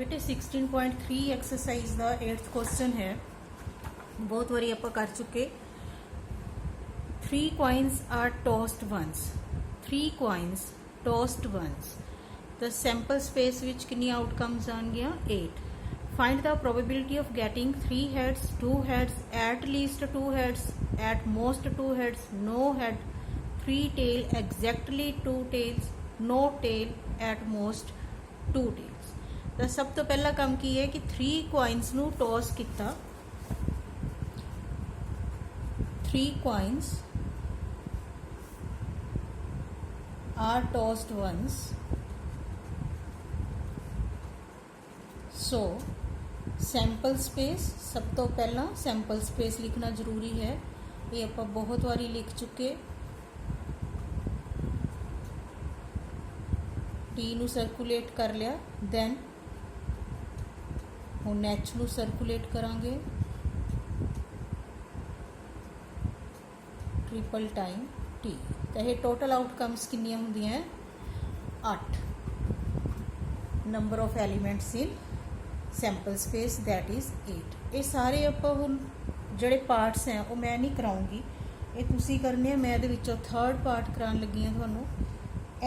बेटे 16.3 एक्सरसाइज का 8th question है। बहुत बारी आप कर चुके। 3 coins are tossed once. 3 coins tossed once. The sample space which कितनी outcomes आएंगे 8. Find the probability of getting 3 heads, 2 heads, at least 2 heads, at most 2 heads, no head, 3 tail, exactly 2 tails, no tail, at most 2 tails. तो सब तो पहला काम की है कि 3 coins नू टॉस किया। 3 coins are tossed once. So sample space, सब तो पहला सैंपल स्पेस लिखना जरूरी है। ये आप बहुत बारी लिख चुके। टी नू सर्कुलेट कर लिया, दैन ਹੁਣ एच ਨੂੰ ਸਰਕੂਲੇਟ ਕਰਾਂਗੇ ट्रिपल टाइम टी। तो ये टोटल आउटकम्स कितनी होंदियां 8 number of elements in sample space that is 8। ये सारे आप हुण जिहड़े पार्ट्स हैं वो मैं नहीं कराऊंगी, ये तुसी करने। मैं इहदे विचों थर्ड पार्ट कराउण लगी हां तुहानूं।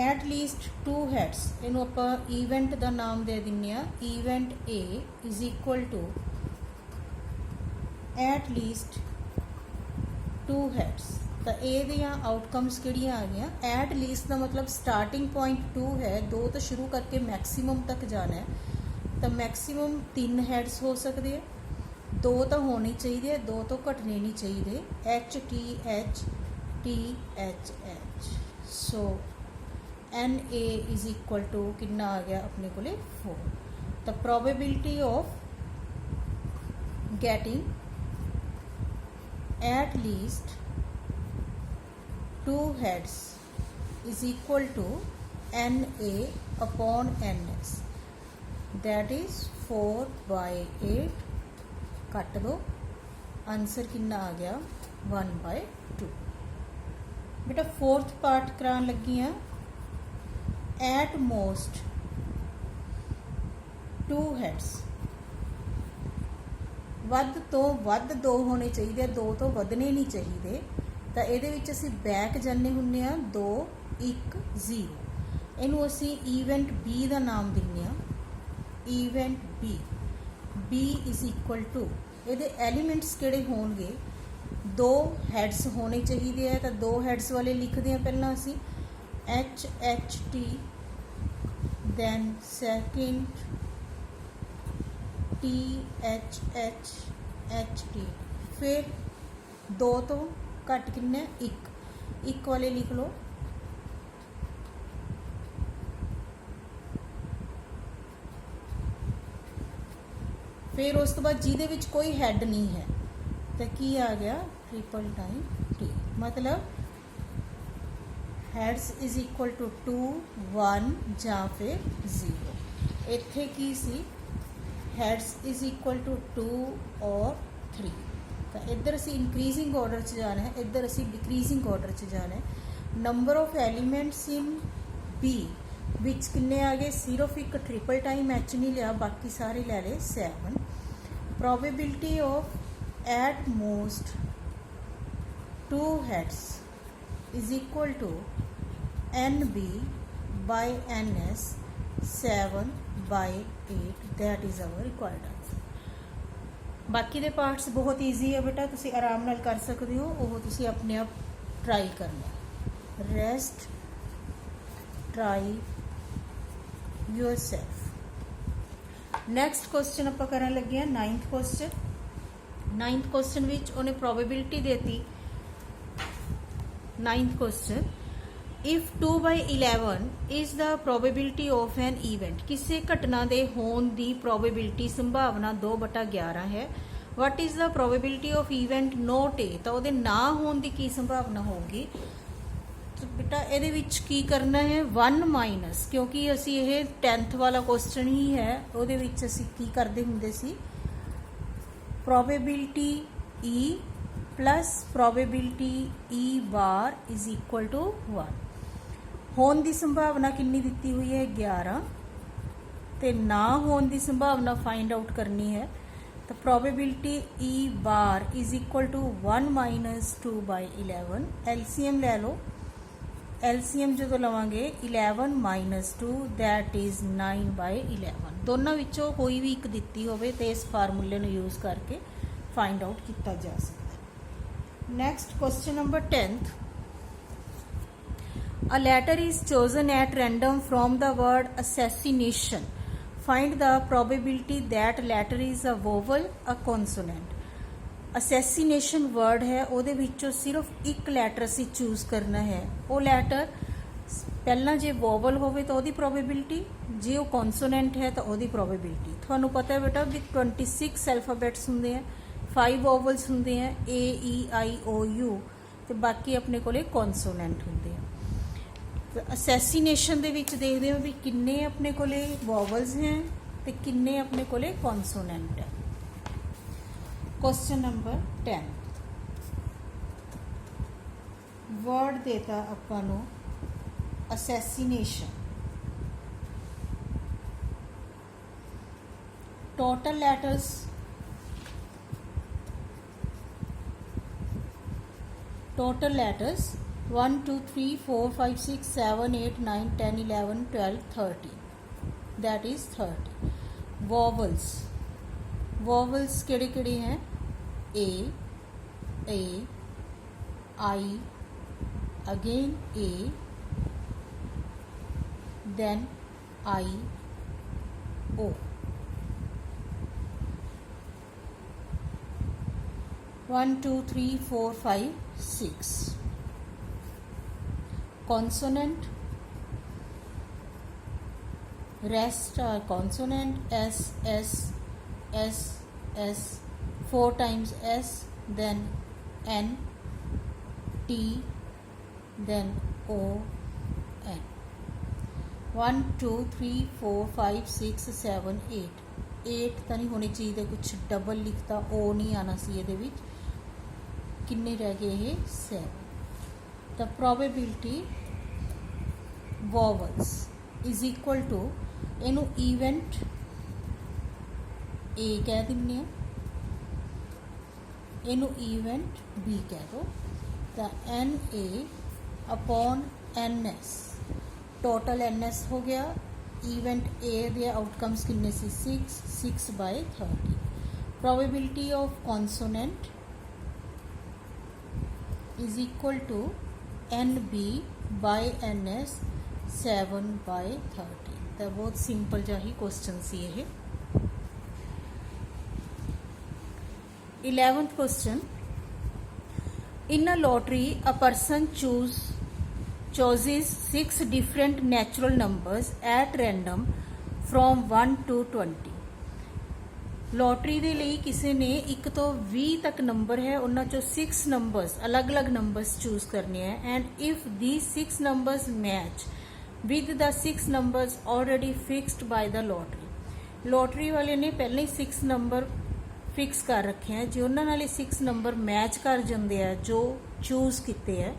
एट लीस्ट 2 हैड्स, इनू आप ईवेंट का नाम दे दिन्ने। Event A is equal to at least 2 heads. तो ए दियां आउटकम्स किहड़ियां आ गई। एट लीस्ट का मतलब स्टार्टिंग पॉइंट 2 है, 2 तो शुरू करके मैक्सीमम तक जाना है। तो मैक्सीमम 3 हैड्स हो सकते हैं, 2 तो होने चाहिए, 2 तो घटने नहीं चाहिए। H T H so N A is equal to कितना आ गया अपने को 4। The probability of getting at least 2 heads is equal to N A upon N S, that is 4/8। Cut दो, आंसर कितना आ गया 1/2। बेटा फोर्थ पार्ट करान लगी हैं। एट मोस्ट 2 heads, ਵੱਧ ਤੋਂ ਵੱਧ 2 होने चाहिए, 2 तो ਵਧਣੇ नहीं चाहिए। तो ये असी बैक जाने होंने 2 1 0। इनू असी ईवेंट बी का नाम दिन्ने। Event B, B is equal to ये एलीमेंट्स किहड़े होणगे 2 हैड्स होने चाहिए है। तो 2 हैड्स वाले लिखते हैं पहला असी H H T, then second T H T, फिर 2 तो घट किन्ने 1 वाले लिख लो। फिर उस तो बाद जिहदे विच कोई हैड नहीं है तो की आ गया ट्रिपल टाइम टी। मतलब हैड्स इज इक्वल टू 2 1 या फिर 0। इत्थे की सी हैड्स इज इक्वल टू 2 और 3। तो इधर असी इंक्रीजिंग ऑर्डर च जाना है, इधर असी डिक्रीजिंग ऑर्डर च जाना है। Number of elements in B which किन्ने आ गए, सिर्फ एक ट्रिपल टाइम एच नहीं लिया, बाकी सारे ले ले 7। Probability of at most 2 heads is equal to N B by N S 7/8, that is our required answer. बाकी दे पार्ट्स बहुत ईजी है बेटा, तुसी आराम नाल कर सकते हो। वो तुसी अपने आप ट्राई करना। Rest try your self. Next question आप करन लगे हैं 9th question. 9th question which उन्हें प्रोबेबिलिटी देती। 9th question, if 2/11 is the probability of an event, किसी घटना के होने की प्रोबेबिलिटी संभावना 2/11 है। What is the probability of event not A, तो वो ना होने की की संभावना होगी। तो बेटा ये की करना है 1 माइनस, क्योंकि असी ये 10th वाला क्वेश्चन ही है, वो असी की करते होंगे सी probability E plus probability E bar is equal to 1। होने की संभावना कितनी दी हुई है 11, ਤੇ ਨਾ ਹੋਣ ਦੀ ਸੰਭਾਵਨਾ फाइंड आउट करनी है तो probability E bar is equal to 1 minus 2 by 11। LCM ले लो, LCM जो लवांगे 11 माइनस 2 दैट इज 9 बाई 11। दोनों विचों कोई भी एक दिती होवे तो इस फार्मूले नूं यूज़ करके फाइंड आउट किया जा सकता है। Next question number 10th। A letter is chosen at random from the word assassination. Find the probability that letter is a vowel, a consonant. Assassination word है, ਉਹਦੇ ਵਿੱਚੋਂ ਸਿਰਫ ਇੱਕ ਲੈਟਰ ਅਸੀਂ ਚੂਜ਼ ਕਰਨਾ ਹੈ। ਉਹ ਲੈਟਰ ਪਹਿਲਾਂ ਜੇ ਵੋਵਲ ਹੋਵੇ ਤਾਂ ਉਹਦੀ ਪ੍ਰੋਬੇਬਿਲਿਟੀ, ਜੇ ਉਹ ਕੌਨਸੋਨੈਂਟ ਹੈ ਤਾਂ ਉਹਦੀ ਪ੍ਰੋਬੇਬਿਲਿਟੀ। ਤੁਹਾਨੂੰ ਪਤਾ ਹੈ ਬੇਟਾ ਵੀ 26 ਐਲਫਾਬੈਟਸ ਹੁੰਦੇ ਆ, 5 ਵੋਵਲਸ ਹੁੰਦੇ ਆ, AEIOU, ਤੇ ਬਾਕੀ ਆਪਣੇ ਕੋਲੇ ਕੌਨਸੋਨੈਂਟ ਹੁੰਦੇ ਆ। असैसीनेशन ਦੇ ਵਿੱਚ ਦੇਖਦੇ ਹੋ ਵੀ ਕਿੰਨੇ ਆਪਣੇ ਕੋਲੇ ਵੋਵਲਸ हैं ਤੇ ਕਿੰਨੇ ਆਪਣੇ ਕੋਲੇ ਕੌਨਸੋਨੈਂਟ ਹੈ। क्वेश्चन नंबर 10 वर्ड देता ਆਪਾਂ ਨੂੰ assassination. Total letters 1 2 3 4 5 6 7 8 9 10 11 12 13, that is 30। Vowels केड़े केड़े हैं? A I, again A, then I O. 1 2 3 4 5 6। consonant, rest are consonant, S S S S, 4 times S, then N T, then O N। 1 2 3 4 5 6 7 8 8 ਤਾਂ ਨਹੀਂ ਹੋਣੀ ਚਾਹੀਦੀ, ਕੁਛ ਡਬਲ ਲਿਖਤਾ, O ਨਹੀਂ ਆਣਾ ਸੀ ਇਹਦੇ ਵਿੱਚ। ਕਿੰਨੇ ਰਹਿ ਗਏ ਇਹ? 7। the probability vowels is equal to, ਇਹਨੂੰ event A ਕਹਿ ਦਿੰਦੇ ਆ, ਇਹਨੂੰ event B ਕਹਿ ਦੋ, ਤਾਂ NA upon NS, total NS ਹੋ ਗਿਆ। event A ਦੇ outcomes ਕਿੰਨੇ ਸੀ? 6 by 30। probability of consonant is equal to NB by NS 7 by 30। ਤਾਂ ਬਹੁਤ ਸਿੰਪਲ ਜਿਹਾ ਹੀ ਕੁਐਸਚਨ ਸੀ ਇਹ। 11th question। in a lottery a person chooses 6 different natural numbers at random from 1 to 20। Lottery ਦੇ ਲਈ ਕਿਸੇ ਨੇ 1 ਤੋਂ 20 ਤੱਕ ਨੰਬਰ ਹੈ, ਉਹਨਾਂ ਚੋਂ 6 ਨੰਬਰਸ ਅਲੱਗ-ਅਲੱਗ ਨੰਬਰਸ ਚੂਜ਼ ਕਰਨੇ ਹੈ। And if these 6 numbers match with the 6 numbers already fixed by the lottery। Lottery ਵਾਲੇ ਨੇ ਪਹਿਲਾਂ ਹੀ 6 ਨੰਬਰ ਫਿਕਸ ਕਰ ਰੱਖੇ ਹੈ, ਜੇ ਉਹਨਾਂ ਨਾਲ 6 ਨੰਬਰ ਮੈਚ ਕਰ ਜਾਂਦੇ ਆ ਜੋ ਚੂਜ਼ ਕੀਤੇ ਹੈ,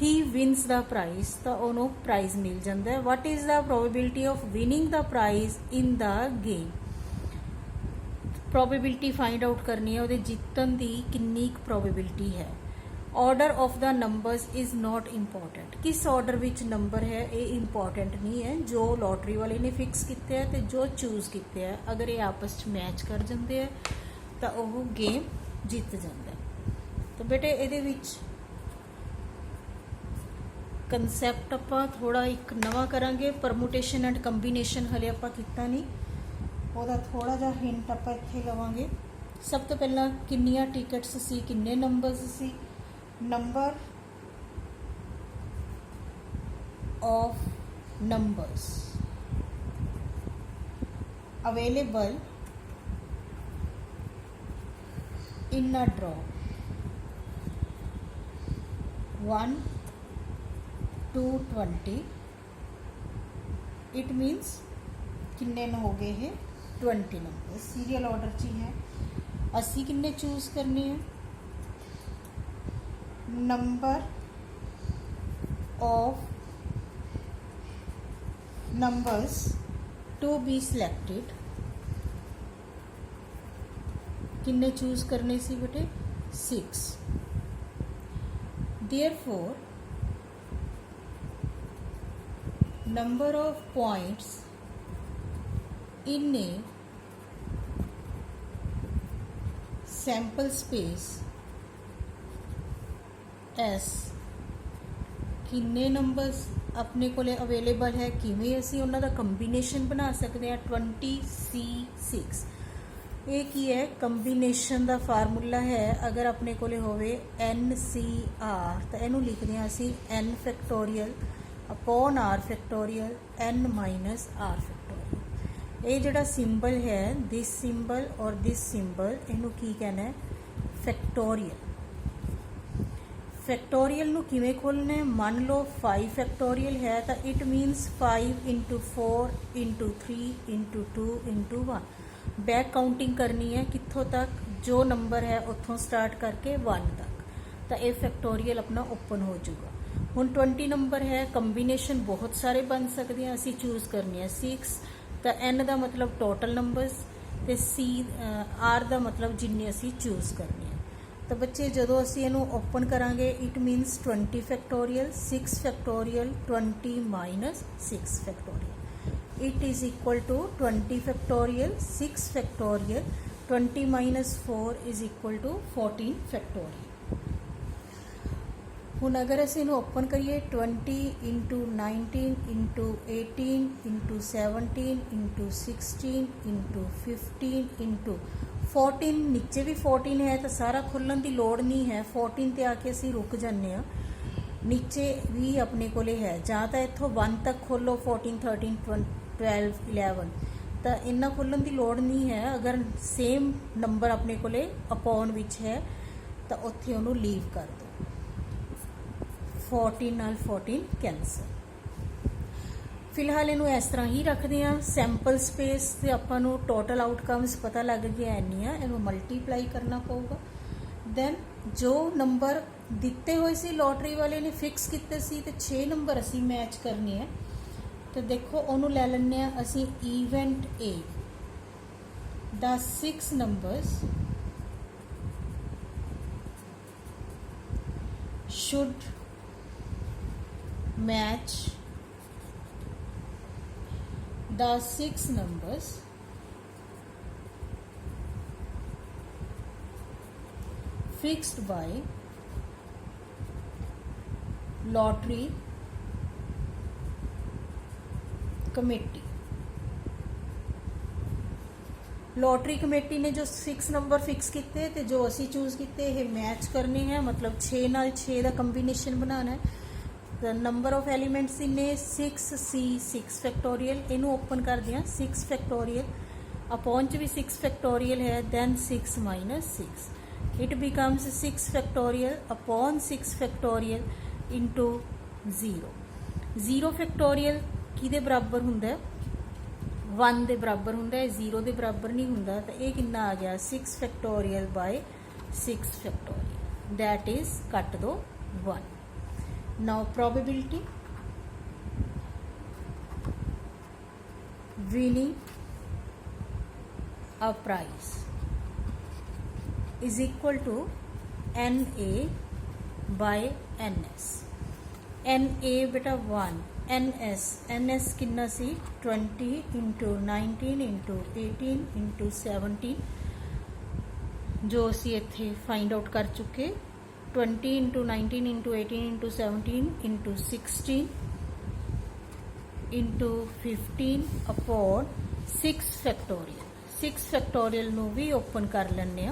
he wins the prize, ਤਾਂ ਉਹਨੂੰ ਪ੍ਰਾਈਜ਼ ਮਿਲ ਜਾਂਦਾ ਹੈ। what is the probability of winning the prize in the game। Probability find out ਕਰਨੀ ਹੈ, ਉਹਦੇ ਜਿੱਤਣ ਦੀ ਕਿੰਨੀ ਕੁ ਪ੍ਰੋਬੇਬਿਲਿਟੀ ਹੈ। Order of the numbers is not important, ਕਿਸ ਆਰਡਰ ਵਿੱਚ ਨੰਬਰ ਹੈ ਇਹ ਇੰਪੋਰਟੈਂਟ ਨਹੀਂ ਹੈ। ਜੋ ਲੋਟਰੀ ਵਾਲੇ ਨੇ ਫਿਕਸ ਕੀਤੇ ਹੈ ਤੇ ਜੋ ਚੂਜ਼ ਕੀਤੇ ਹੈ, ਅਗਰ ਇਹ ਆਪਸ 'ਚ ਮੈਚ ਕਰ ਜਾਂਦੇ ਹੈ ਤਾਂ ਉਹ ਗੇਮ ਜਿੱਤ ਜਾਂਦਾ ਹੈ। ਤਾਂ ਬੇਟੇ ਇਹਦੇ ਵਿੱਚ ਕੰਸੈਪਟ ਆਪਾਂ ਥੋੜਾ ਇੱਕ ਨਵਾਂ ਕਰਾਂਗੇ। ਪਰਮੂਟੇਸ਼ਨ ਐਂਡ ਕੰਬੀਨੇਸ਼ਨ ਹਲੇ ਆਪਾਂ ਕੀਤਾ ਨਹੀਂ, ਉਹਦਾ ਥੋੜਾ ਜਿਹਾ ਹਿੰਟ ਆਪਾਂ ਇੱਥੇ ਲਵਾਂਗੇ। ਸਭ ਤੋਂ ਪਹਿਲਾਂ ਕਿੰਨੀਆਂ ਟਿਕਟਸ ਸੀ, ਕਿੰਨੇ numbers C. Number of numbers available in a draw 1 to 20 it means किन्ने न हो गए हैं 20 नंबर सीरियल ऑर्डर च है। असी किन्ने चूज करने हैं number of numbers to be selected किन्ने चूज करने सी बेटे 6 therefore number of points in a sample space S किन्ने नंबर्स अपने कोले अवेलेबल है किवें असी उन्हां दा कंबीनेशन बना सकते हैं 20C6 ये की है कंबीनेशन का फार्मूला है अगर अपने कोले होवे NCR तो इनू लिखते हैं असी N factorial upon R factorial N minus R factorial ये जिहड़ा सिंबल है दिस सिंबल और दिस सिंबल इनू की कहना है फैक्टोरियल फैक्टोरियल नू किवें खोलना है मान लो 5 फैक्टोरियल है तो it मीनस 5 into 4 into 3 into 2 into 1 back counting करनी है कित्थों तक जो नंबर है उत्थों स्टार्ट करके 1 तक तो ये फैक्टोरियल अपना ओपन हो जाऊगा हुण 20 नंबर है कंबीनेशन बहुत सारे बन सकते हैं असी चूज करनी है 6 तो N का मतलब टोटल नंबर्स तो C R का मतलब जिन्ने असी चूज करनी है तो बच्चे जो असी इनू ओपन करांगे it means 20 factorial 6 factorial 20 minus 6 factorial it is equal to 20 factorial 6 factorial 20 minus 4 is equal to 14 factorial हुण अगर असी इनू ओपन करिए 20 into 19 into 18 into 17 into 16 into 15 into 14 नीचे भी 14 है तो सारा खुलन की लौड़ नहीं है 14 ते आके असी रुक जाने नीचे भी अपने कोले है जां तो इत्थों 1 तक खोलो 14 13 12 11 तो इन्ना खुलन की लौड़ नहीं है अगर सेम नंबर अपने कोले अपॉन विच है तो उत्थे उन्हों लीव कर दो 14 नाल 14 कैंसल फिलहाल इनू इस तरह ही रखते हैं सैंपल स्पेस से आपां नू टोटल आउटकम्स पता लग गया इन्नियां इनू मल्टीप्लाई करना पऊगा दैन जो नंबर दिते हुए सी लॉटरी वाले ने फिक्स किते सी ते 6 नंबर असी मैच करने हैं तो देखो उन्होंने ले लेने असी event A the 6 numbers should match the 6 numbers fixed by lottery committee lottery committee ने जो 6 नंबर फिक्स किए तो जो असी चूज किए ये मैच करने हैं मतलब 6 नाल 6 का कंबीनेशन बनाना है the number of elements in 6 factorial इनू ओपन कर दिया 6 फैक्टोरियल अपॉन च भी 6 फैक्टोरियल है then 6 minus 6 it becomes 6 factorial upon 6 factorial into 0 factorial किहदे बराबर हुंदा 1 दे बराबर हुंदा 0 दे बराबर नहीं हुंदा तो ये कितना आ गया 6 factorial by 6 factorial that is cut दो 1 now probability winning a prize is equal to NA by NS NA बेटा 1 NS कितना सी 20 इंटू 19 इंटू 18 इंटू 17 जो असी इत्थे फाइंड आउट कर चुके 20 into 19 into 18 into 17 into 16 into 15 upon 6 factorial नू भी ओपन कर लेने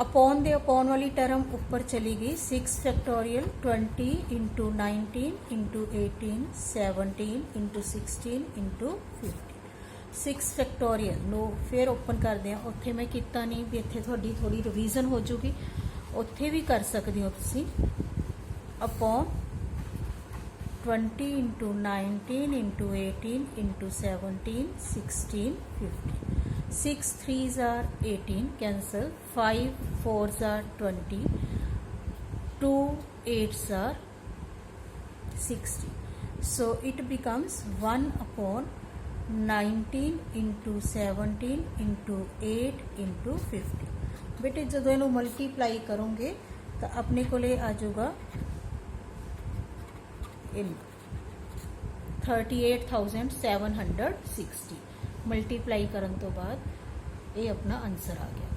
अपॉन दे अपॉन वाली टर्म ऊपर चली गई 6 factorial 20 into 19 into 18 17 into 16 into 15 6 factorial नो फिर ओपन करते हैं उत्थे मैं किता नहीं भी इत्थे थोड़ी थोड़ी रिवीजन हो जूगी उत्थे भी कर सकते हो तुसी upon 20 into 19 into 18 into 17 16 15 6 3s are 18 cancel 5 4s are 20 2 8s are 60 so it becomes 1/19 into 17 into 8 into 50। बेटे जो इनू मल्टीप्लाई करोगे तो अपने को आ जाऊगा 38,760। मल्टीप्लाई करन तो बाद ये अपना आंसर आ गया।